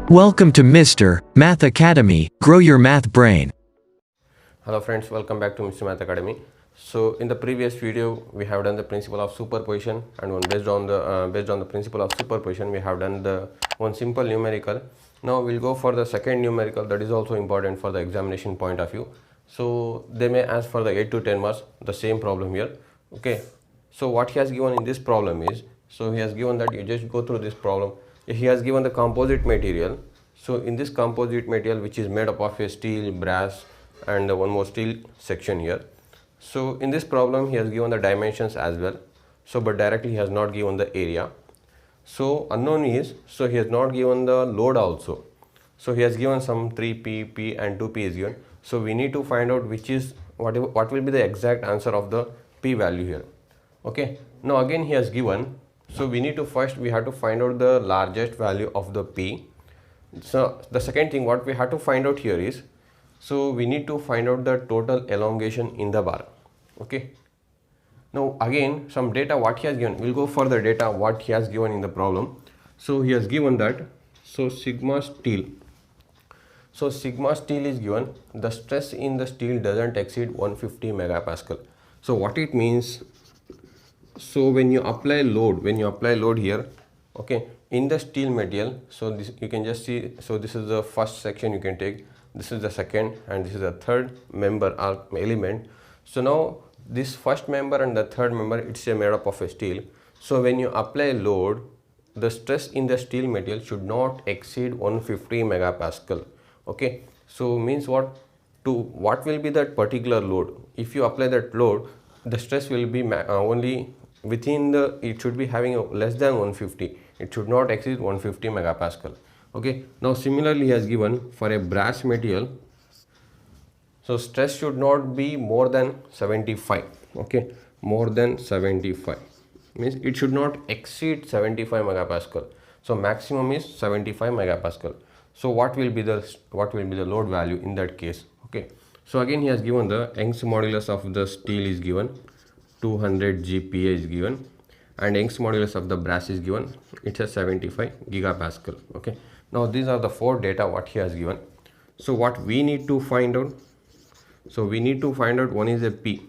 Welcome to Mr. Math Academy. Grow your math brain. Hello friends, welcome back to Mr. Math Academy. So in the previous video we have done the principle of superposition, and based on the principle of superposition we have done the one simple numerical. Now we'll go for the second numerical that is also important for the examination point of view. So they may ask for the 8 to 10 marks the same problem here. Okay, so what he has given in this problem is, so he has given that you just go through this problem. He has given the composite material. So in this composite material, which is made up of a steel, brass and one more steel section here. So in this problem he has given the dimensions as well, so but directly he has not given the area. So unknown is, so he has not given the load also. So he has given some 3p, p and 2p is given. So we need to find out which is what will be the exact answer of the p value here. Okay, now again he has given, so we need to we have to find out the largest value of the p. So the second thing what we have to find out here is, so we need to find out the total elongation in the bar. Okay, now again some data what he has given, we'll go for the data what he has given in the problem. So he has given that, so sigma steel, so sigma steel is given, the stress in the steel doesn't exceed 150 megapascal. So what it means, so when you apply load here, okay, in the steel material, so this you can just see, so this is the first section you can take, this is the second, and this is the third member or element. So now this first member and the third member, it's made up of a steel. So when you apply load, the stress in the steel material should not exceed 150 megapascal. Okay, so means what will be that particular load? If you apply that load, the stress will be only within the, it should be having a less than 150, it should not exceed 150 megapascal. Okay, now similarly he has given for a brass material, so stress should not be more than 75. Okay, more than 75 means it should not exceed 75 megapascal. So maximum is 75 megapascal. So what will be the load value in that case? Okay, so again he has given the Young's modulus of the steel is given, 200 GPa is given, and Young's modulus of the brass is given, it's a 75 gigapascal. Okay, now these are the four data what he has given. So what we need to find out, so we need to find out, one is a p,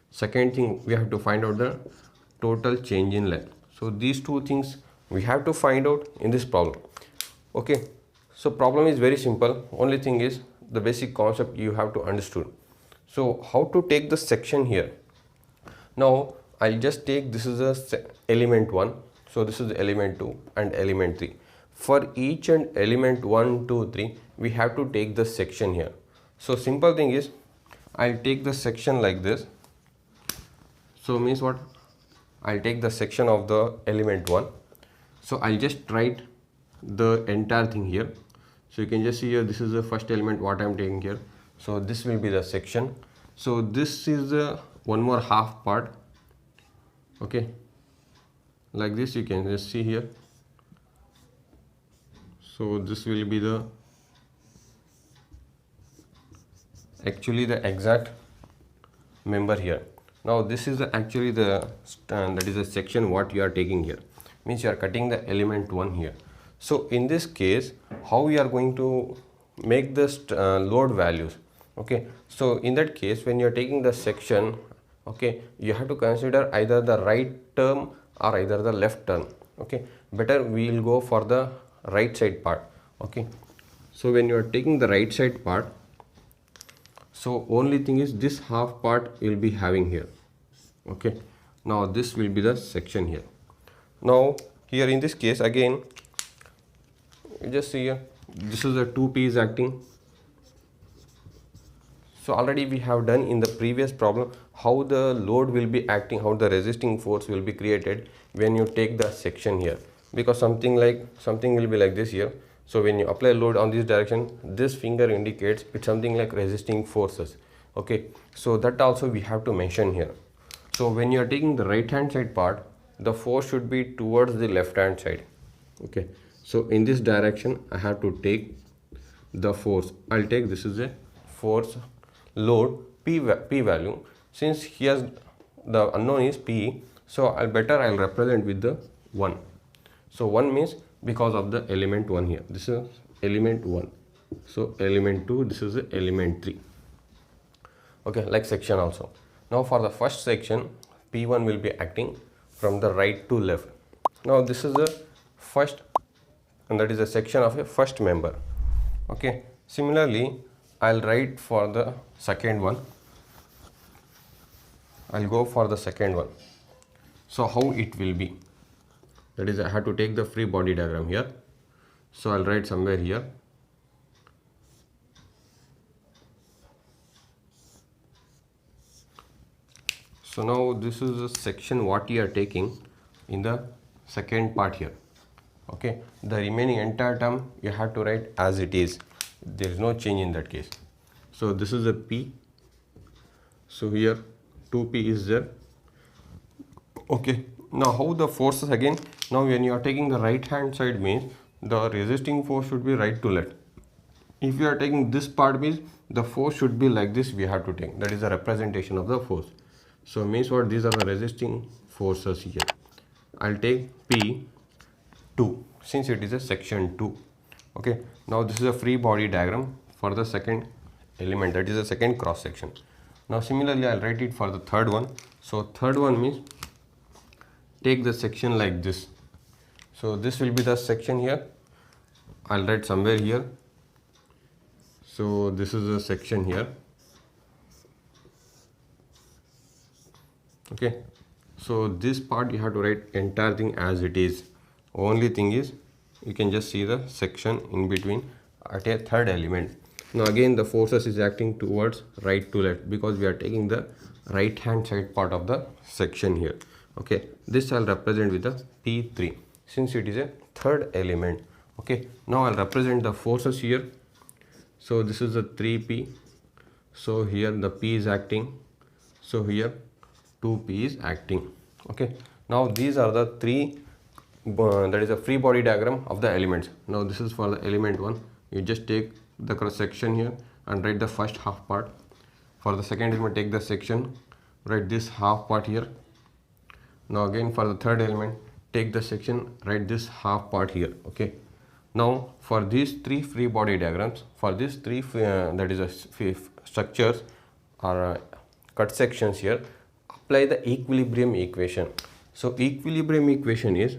second thing we have to find out the total change in length. So these two things we have to find out in this problem. Okay, so problem is very simple, only thing is the basic concept you have to understood. So how to take the section here? Now I'll just take, this is a element 1, so this is element 2 and element 3. For each and element 1, 2, 3 we have to take the section here. So simple thing is, I'll take the section like this. So means what, I'll take the section of the element 1. So I'll just write the entire thing here. So you can just see here, this is the first element what I'm taking here. So this will be the section. So this is the one more half part. Okay, like this you can just see here. So this will be the actually the exact member here. Now this is actually the that is the section what you are taking here, means you are cutting the element 1 here. So in this case how we are going to make this load values? Okay, so in that case when you are taking the section, okay, you have to consider either the right term or either the left term. Okay, better we will go for the right side part. Okay, so when you are taking the right side part, so only thing is this half part you will be having here. Okay, now this will be the section here. Now here in this case again you just see here, this is the 2p is acting. So already we have done in the previous problem how the load will be acting, how the resisting force will be created when you take the section here, because something will be like this here. So when you apply load on this direction, this finger indicates it's something like resisting forces. Okay, so that also we have to mention here. So when you are taking the right hand side part, the force should be towards the left hand side. Okay, so in this direction I have to take the force. I'll take, this is a force load p value. Since here the unknown is p, so I'll represent with the 1. So 1 means because of the element 1 here. This is element 1. So element 2, this is the element 3. Okay, like section also. Now for the first section, P1 will be acting from the right to left. Now this is the first, and that is a section of a first member. Okay, similarly I'll write for the second one. I'll go for the second one. So how it will be, that is I have to take the free body diagram here. So I'll write somewhere here. So now this is the section what you are taking in the second part here. Okay, the remaining entire term you have to write as it is. There is no change in that case. So this is a P. So here 2P is there. Okay, now how the forces again? Now when you are taking the right hand side means the resisting force should be right to left. If you are taking this part means the force should be like this, we have to take. That is the representation of the force. So means what? These are the resisting forces here. I'll take P2 since it is a section 2. Okay, now this is a free body diagram for the second element, that is the second cross section. Now similarly I'll write it for the third one. So third one means take the section like this. So this will be the section here. I'll write somewhere here. So this is the section here. Okay, so this part you have to write entire thing as it is. Only thing is you can just see the section in between at a third element. Now again the forces is acting towards right to left because we are taking the right hand side part of the section here. Okay, this I'll represent with the P3 since it is a third element. Okay, now I'll represent the forces here. So this is the 3P. So here the P is acting. So here 2P is acting. Okay, now these are the three, that is a free body diagram of the elements. Now this is for the element 1. You just take the cross section here and write the first half part. For the second element, take the section, write this half part here. Now again for the third element, take the section, write this half part here. Okay, now for these three free body diagrams, for these three that is a structures or cut sections here, apply the equilibrium equation. So equilibrium equation is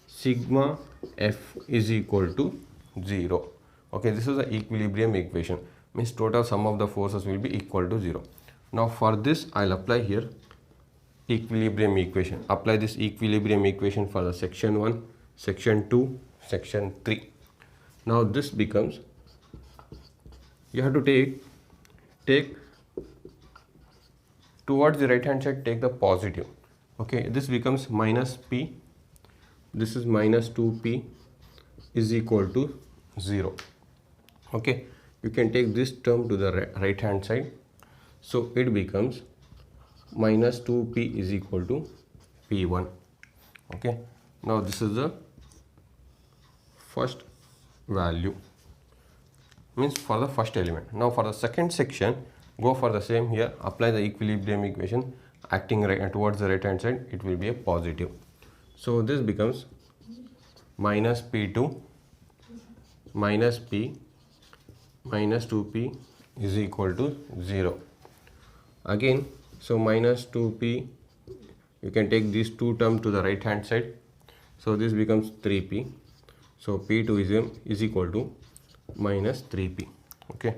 sigma F is equal to 0. Okay, this is the equilibrium equation, means total sum of the forces will be equal to 0. Now for this I'll apply here equilibrium equation. Apply this equilibrium equation for the section 1, section 2, section 3. Now this becomes, you have to take towards the right hand side, take the positive. Okay, this becomes minus P, this is minus 2P is equal to 0. Okay, you can take this term to the right hand side. So it becomes minus 2P is equal to P1. Okay, now this is the first value, means for the first element. Now for the second section, go for the same here, apply the equilibrium equation, acting right towards the right hand side, it will be a positive. So this becomes minus P2 minus P minus 2P is equal to 0. Again, so minus 2P, you can take these two terms to the right hand side. So this becomes 3P. So P2 is equal to minus 3P. Okay,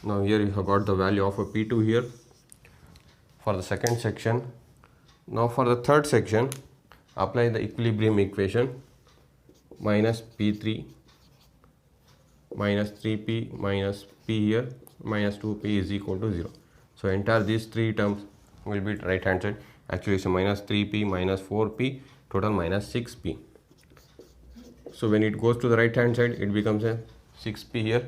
now here you have got the value of a P2 here for the second section. Now for the third section, apply the equilibrium equation, minus P3 minus 3P minus P here minus 2P is equal to 0. So entire these three terms will be right hand side. Actually it's a minus 3P minus 4P, total minus 6P. So when it goes to the right hand side, it becomes a 6P here.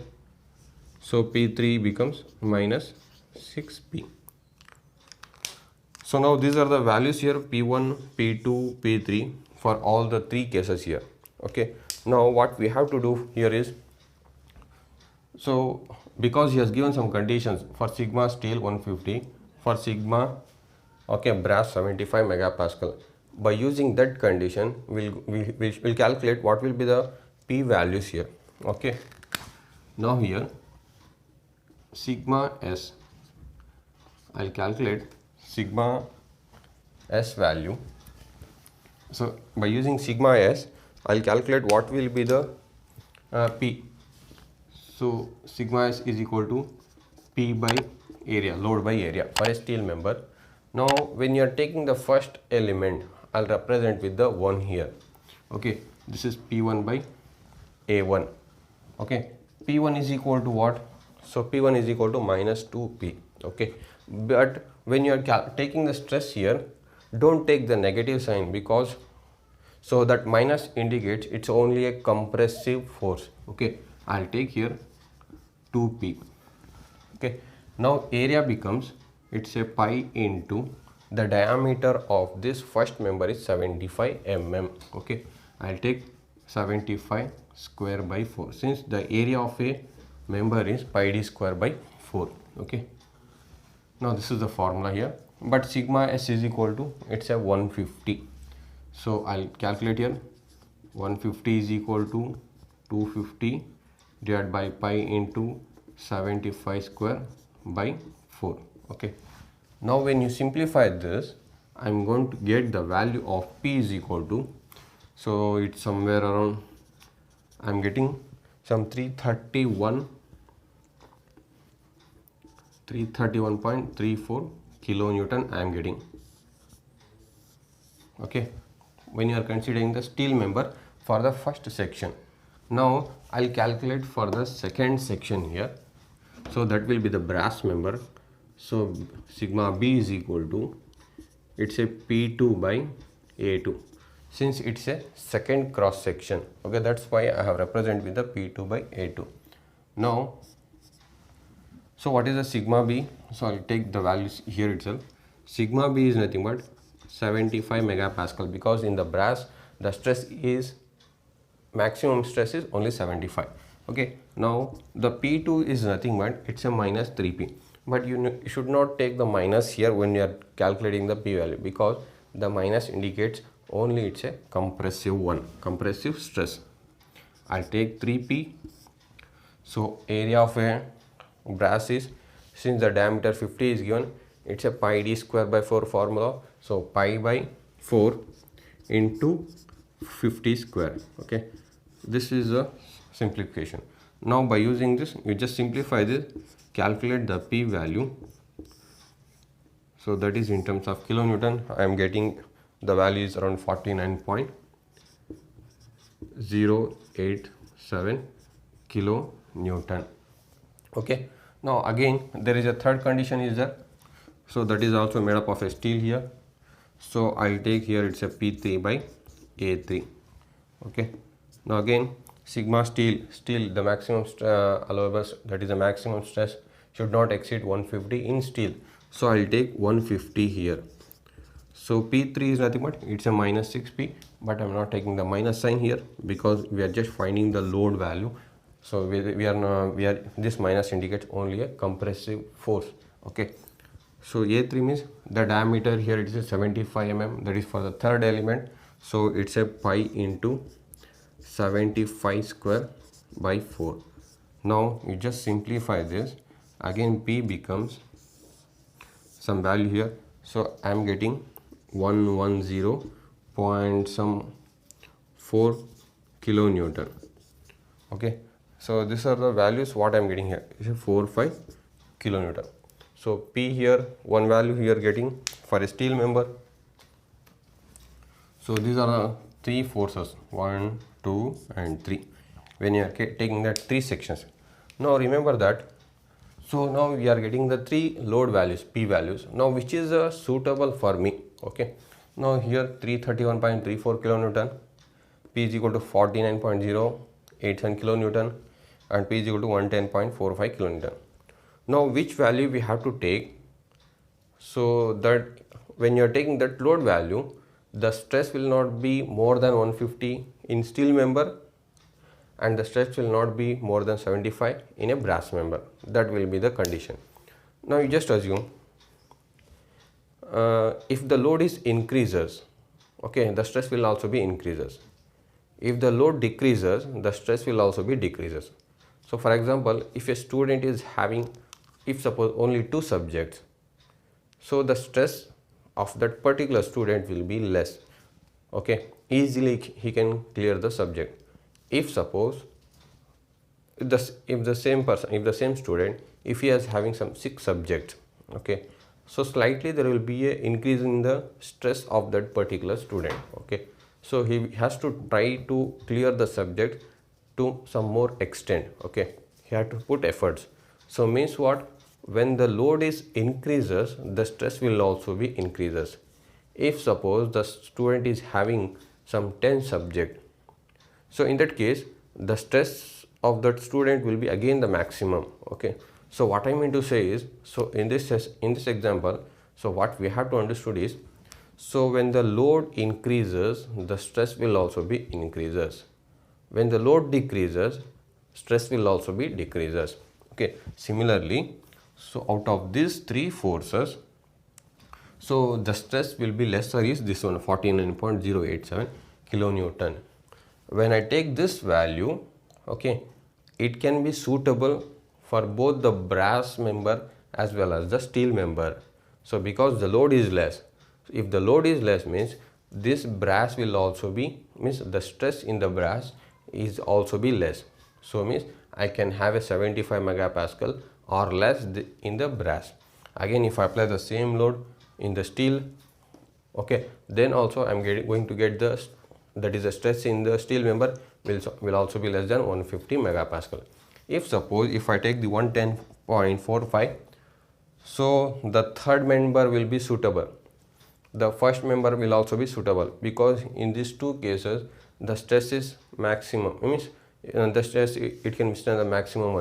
So P3 becomes minus 6P. So now these are the values here, P1, P2, P3 for all the three cases here. Okay, now what we have to do here is, so because he has given some conditions for sigma steel 150, for sigma, okay, brass 75 megapascal. by using that condition we'll calculate what will be the p values here. Okay, now here sigma s, I'll calculate sigma s value. So by using sigma s, I'll calculate what will be the p. So sigma s is equal to p by area, load by area for a steel member. Now when you are taking the first element, I'll represent with the 1 here. Okay, this is p1 by a1. Okay, p1 is equal to what? So p1 is equal to minus 2p. Okay, but when you are taking the stress here, don't take the negative sign, because so that minus indicates it's only a compressive force. Okay, I'll take here 2p. Okay, now area becomes, it's a pi into the diameter of this first member is 75 mm. Okay, I'll take 75 square by 4, since the area of a member is pi d square by 4. Okay, now this is the formula here, but sigma s is equal to, it's a 150. So I'll calculate here, 150 is equal to 250 divided by pi into 75 square by 4. Okay, now when you simplify this, I'm going to get the value of p is equal to, so it's somewhere around, I'm getting some 331.34 kilonewton I am getting. Okay, when you are considering the steel member for the first section. Now I'll calculate for the second section here, so that will be the brass member. So sigma b is equal to, it's a p2 by a2, since it's a second cross section. Okay, that's why I have represented with the p2 by a2. Now, so what is the sigma b? So I'll take the values here itself. Sigma b is nothing but 75 megapascal, because in the brass the stress is, maximum stress is only 75. Okay, now the p2 is nothing but, it's a minus 3p, but you should not take the minus here when you are calculating the p value, because the minus indicates only it's a compressive one, compressive stress. I'll take 3p. So area of a brass is, since the diameter 50 is given, it's a pi d square by 4 formula. So pi by 4 into 50 square. Okay, this is a simplification. Now by using this, you just simplify this, calculate the p value. So that is in terms of kilonewton, I am getting the value is around 49.087 kilonewton. Okay, now again there is a third condition is there, so that is also made up of a steel here. So I'll take here, it's a p3 by a3. Okay, now again sigma steel, the maximum allowable, that is the maximum stress should not exceed 150 in steel. So I'll take 150 here. So p3 is nothing but, it's a minus 6p, but I'm not taking the minus sign here because we are just finding the load value. So we are this minus indicates only a compressive force. Okay, so a3 means the diameter here, it is 75 mm, that is for the third element. So it's a pi into 75 square by 4. Now you just simplify this, again p becomes some value here, so I am getting 110.4 kilonewton. Okay, so these are the values what I am getting here, is 45 kilonewton. So p here, one value here getting for a steel member. So these are the three forces, 1, 2 and 3, when you are taking the 3 sections. Now remember that, so now we are getting the 3 load values, p values. Now which is suitable for me? Okay, now here 331.34 kilonewton, p is equal to 49.087 kilonewton and p is equal to 110.45 kilonewton. Now which value we have to take, so that when you are taking that load value, the stress will not be more than 150 in steel member and the stress will not be more than 75 in a brass member. That will be the condition. Now you just assume if the load is increases, okay, the stress will also be increases. If the load decreases, the stress will also be decreases. So for example, if a student is having, if suppose only 2 subjects, so the stress of that particular student will be less, okay, easily he can clear the subject. If suppose if the same person, if the same student, if he is having some 6 subjects, okay, so slightly there will be a increase in the stress of that particular student, okay. So he has to try to clear the subject to some more extent, okay, he had to put efforts. So means what, when the load is increases, the stress will also be increases. If suppose the student is having some 10 subject, so in that case the stress of that student will be again the maximum, okay. So what I mean to say is, so in this example, so what we have to understood is, so when the load increases, the stress will also be increases. When the load decreases, stress will also be decreases, okay. Similarly, so out of these 3 forces, so the stress will be lesser is this one, 49.087 kilonewton. When I take this value, okay, it can be suitable for both the brass member as well as the steel member. So because the load is less, if the load is less means this brass will also be, means the stress in the brass is also be less. So means I can have a 75 megapascal or less in the brass. Again, if I apply the same load in the steel, okay, then also I'm going to get the, that is the stress in the steel member will also be less than 150 megapascal. If suppose if I take the 110.45, so the third member will be suitable, the first member will also be suitable, because in these 2 cases the stress is maximum, means the stress it can withstand the maximum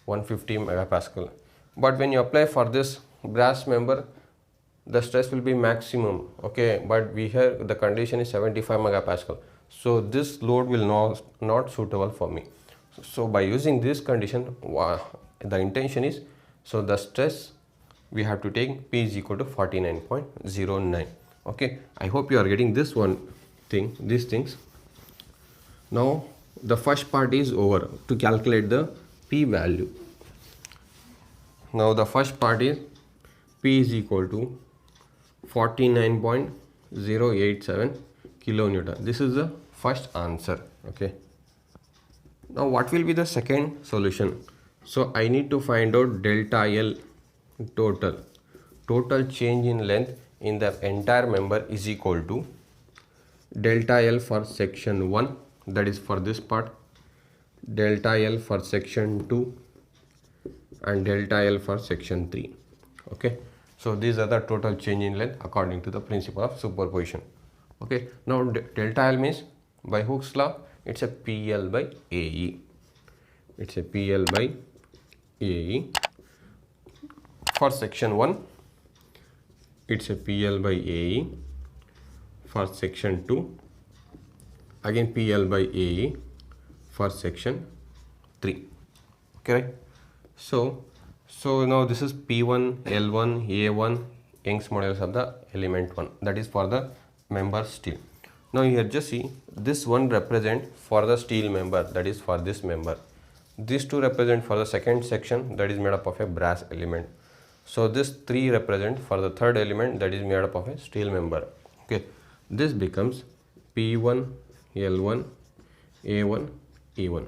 150 megapascal. But when you apply for this brass member, the stress will be maximum, okay, but we here the condition is 75 megapascal, so this load will not suitable for me. So by using this condition, the intention is, so the stress we have to take P is equal to 49.09, okay. I hope you are getting this one thing, these things. Now the first part is over to calculate the P value. Now the first part is P is equal to 49.087 kilonewton. This is the first answer, okay. Now what will be the second solution? So I need to find out delta L total change in length in the entire member is equal to delta L for section 1, that is for this part, delta L for section 2 and delta L for section 3, okay. So these are the total change in length according to the principle of superposition, okay. Now delta L means by Hooke's law, it's a PL by AE, it's a PL by AE. For section 1, it's a PL by AE. For section 2, again PL by AE. For section 3, okay, right? So now this is P1, L1, A1, Young's modulus of the element 1, that is for the member steel. Now here just see, this one represent for the steel member, that is for this member. These 2 represent for the second section, that is made up of a brass element. So this 3 represent for the third element, that is made up of a steel member, okay. This becomes P1, L1, A1, E1.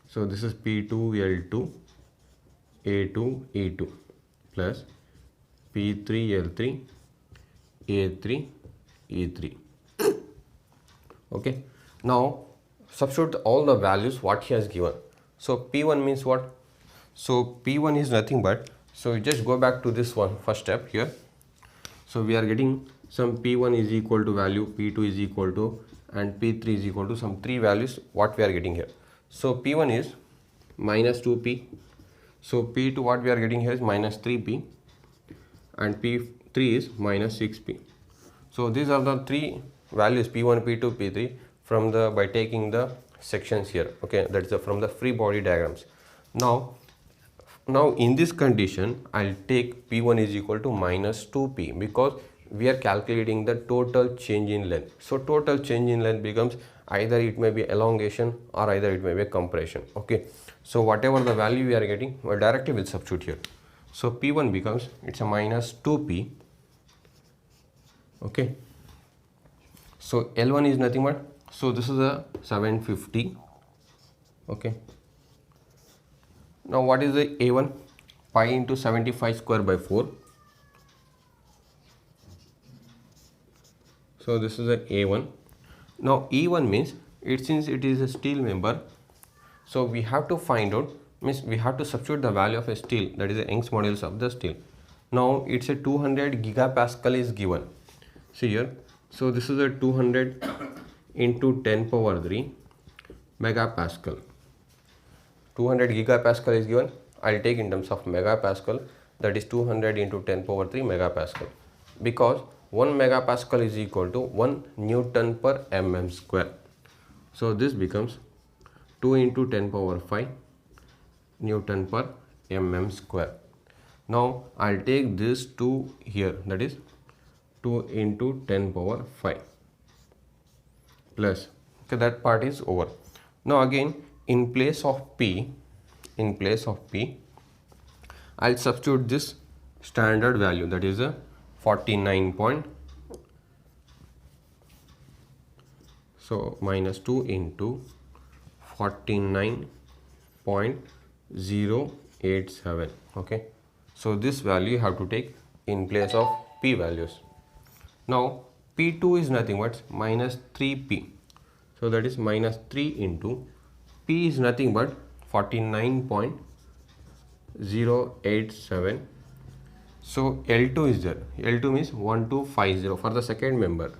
So this is P2, L2, A2, E2 plus P3, L3, A3, E3, okay. Now substitute all the values what he has given. So P1 means what? So P1 is nothing but, so you just go back to this one first step here. So we are getting some P1 is equal to value, P2 is equal to, and P3 is equal to some 3 values what we are getting here. So P1 is minus 2P. So P2 what we are getting here is minus 3P, and P3 is minus 6P. So these are the 3 values P1, P2, P3 from the, by taking the sections here, okay, that is from the free body diagrams. Now in this condition I'll take P1 is equal to minus 2P, because we are calculating the total change in length. So total change in length becomes either it may be elongation or either it may be compression. Okay, so whatever the value we are getting, we directly will substitute here. So P1 becomes, it's a minus 2P. Okay, so L1 is nothing but, so this is a 750. Okay, now what is the A1? Pi into 75 square by 4. So this is a A1. Now E1 means, since it is a steel member, so we have to find out, means we have to substitute the value of a steel, that is the Young's modulus of the steel. Now it's a 200 gigapascal is given. See here, so this is a 200 into 10 power 3 megapascal. 200 gigapascal is given. I'll take in terms of megapascal, that is 200 into 10 power 3 megapascal, because 1 megapascal is equal to 1 Newton per mm square. So this becomes 2 into 10 power 5 Newton per mm square. Now I'll take this 2 here, that is 2 into 10 power 5 plus, okay, that part is over. Now again, in place of P, I'll substitute this standard value, that is a 49 point, so minus 2 into 49.087. okay, so this value you have to take in place of P values. Now P2 is nothing but minus 3P, so that is minus 3 into P is nothing but 49.087. So L2 is there. L2 means 1250 for the second member.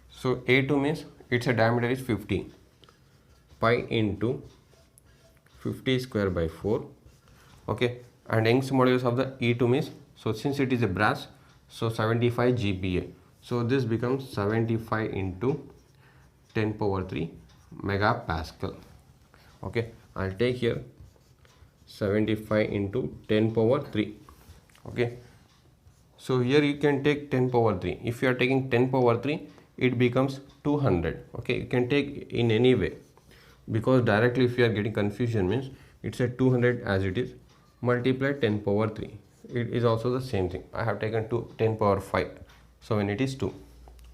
So A2 means its a diameter is 50. Pi into 50 square by 4. Okay, and Young's modulus of the E2 means, so since it is a brass, so 75 GPa. So this becomes 75 into 10 power 3 megapascal. Okay, I'll take here 75 into 10 power 3. Okay, so here you can take 10 power 3. If you are taking 10 power 3, it becomes 200. Okay, you can take in any way, because directly if you are getting confusion means it's a 200 as it is, multiply 10 power 3. It is also the same thing. I have taken 10 power 5, so when it is 2.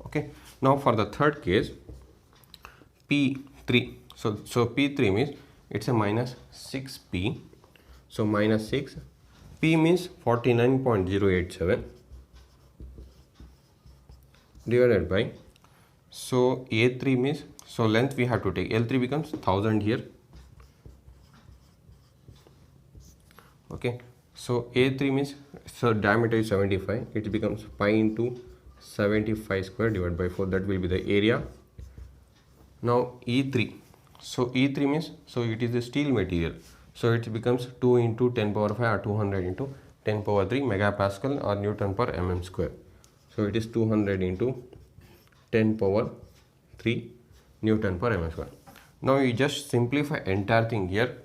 Okay, now for the third case, P3. So P3 means it's a minus 6P. So minus 6, P means 49.087 divided by, so A3 means, so length we have to take, L3 becomes 1000 here. Okay, so A3 means, so diameter is 75, it becomes pi into 75 square divided by 4, that will be the area. Now E3, so E3 means, so it is a steel material, so it becomes 2 into 10 power 5 or 200 into 10 power 3 megapascal or Newton per mm square. So it is 200 into 10 power 3 Newton per mm square. Now you just simplify entire thing here.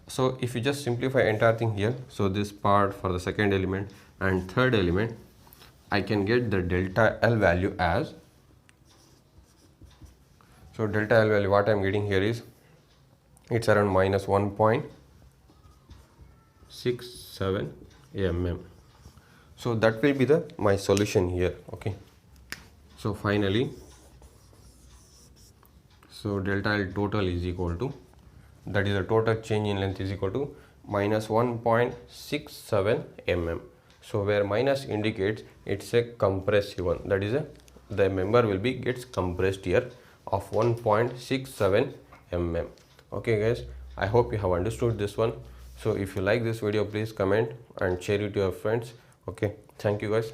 So if you just simplify entire thing here, so this part for the second element and third element, I can get the delta L value as, so delta L value what I am getting here is, it's around minus 1.67 mm. So that will be the my solution here. Okay, so finally, so delta L total is equal to, that is the total change in length is equal to minus 1.67 mm. So where minus indicates it's a compressive one, that is the member will be gets compressed here of 1.67 mm. Okay guys, I hope you have understood this one. So if you like this video, please comment and share it to your friends. Okay, thank you guys.